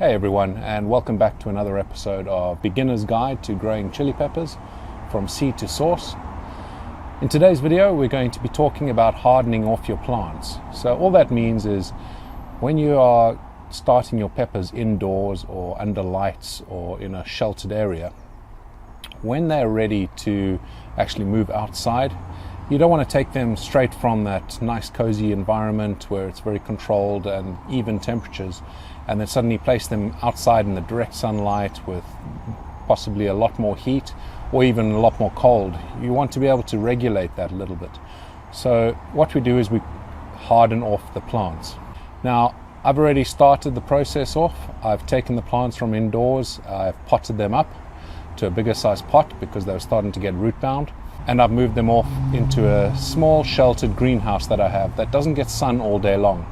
Hey everyone, and welcome back to another episode of Beginner's Guide to Growing Chili Peppers from seed to source. In today's video we're going to be talking about hardening off your plants. So all that means is when you are starting your peppers indoors or under lights or in a sheltered area, when they're ready to actually move outside, you don't want to take them straight from that nice cozy environment where it's very controlled and even temperatures and then suddenly place them outside in the direct sunlight with possibly a lot more heat or even a lot more cold. You want to be able to regulate that a little bit. So what we do is we harden off the plants. Now I've already started the process off. I've taken the plants from indoors, I've potted them up to a bigger size pot because they were starting to get root bound, and I've moved them off into a small sheltered greenhouse that I have that doesn't get sun all day long.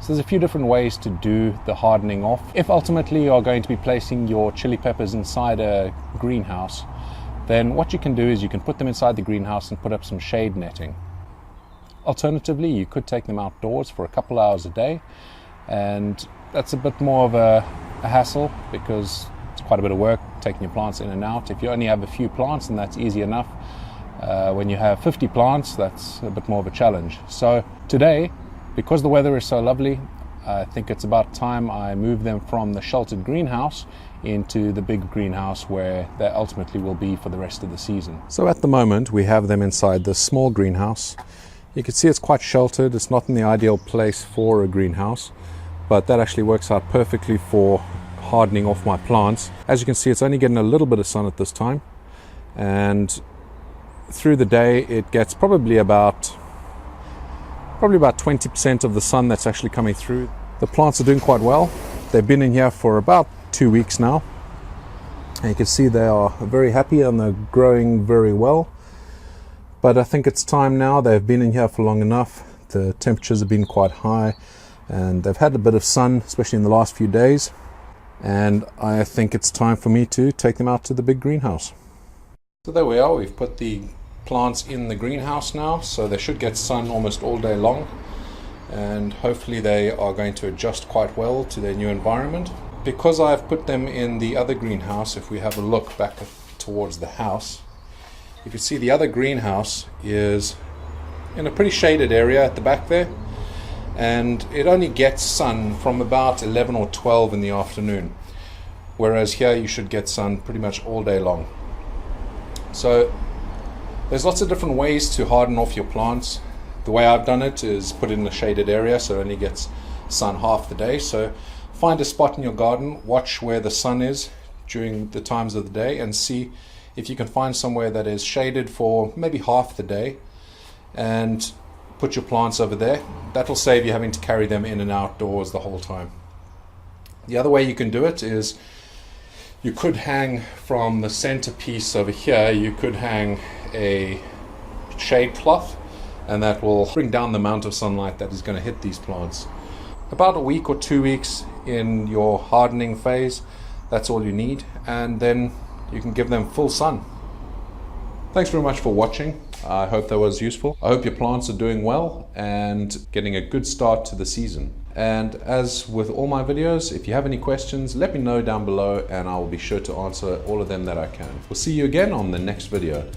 So there's a few different ways to do the hardening off. If ultimately you are going to be placing your chili peppers inside a greenhouse, then what you can do is you can put them inside the greenhouse and put up some shade netting. Alternatively, you could take them outdoors for a couple hours a day, and that's a bit more of a hassle because it's quite a bit of work taking your plants in and out. If you only have a few plants, then that's easy enough. When you have 50 plants, that's a bit more of a challenge. So today, because the weather is so lovely, I think it's about time I move them from the sheltered greenhouse into the big greenhouse where they ultimately will be for the rest of the season. So at the moment we have them inside this small greenhouse. You can see it's quite sheltered. It's not in the ideal place for a greenhouse, but that actually works out perfectly for hardening off my plants. As you can see, it's only getting a little bit of sun at this time, and through the day it gets probably about 20% of the sun that's actually coming through. The plants are doing quite well. They've been in here for about 2 weeks now, and you can see they are very happy and they're growing very well. But I think it's time now. They've been in here for long enough. The temperatures have been quite high and they've had a bit of sun, especially in the last few days, and I think it's time for me to take them out to the big greenhouse. So there we are. We've put the plants in the greenhouse now, so they should get sun almost all day long, and hopefully they are going to adjust quite well to their new environment. Because I've put them in the other greenhouse, if we have a look back towards the house, you can see the other greenhouse is in a pretty shaded area at the back there, and it only gets sun from about 11 or 12 in the afternoon, whereas here you should get sun pretty much all day long. So there's lots of different ways to harden off your plants. The way I've done it is put it in a shaded area so it only gets sun half the day. So find a spot in your garden, watch where the sun is during the times of the day, and see if you can find somewhere that is shaded for maybe half the day, and put your plants over there. That'll save you having to carry them in and outdoors the whole time. The other way you can do it is you could hang from the centerpiece over here, you could hang a shade cloth, and that will bring down the amount of sunlight that is going to hit these plants. About a week or 2 weeks in your hardening phase, that's all you need, and then you can give them full sun. Thanks very much for watching. I hope that was useful. I hope your plants are doing well and getting a good start to the season. And as with all my videos, if you have any questions, let me know down below and I will be sure to answer all of them that I can. We'll see you again on the next video.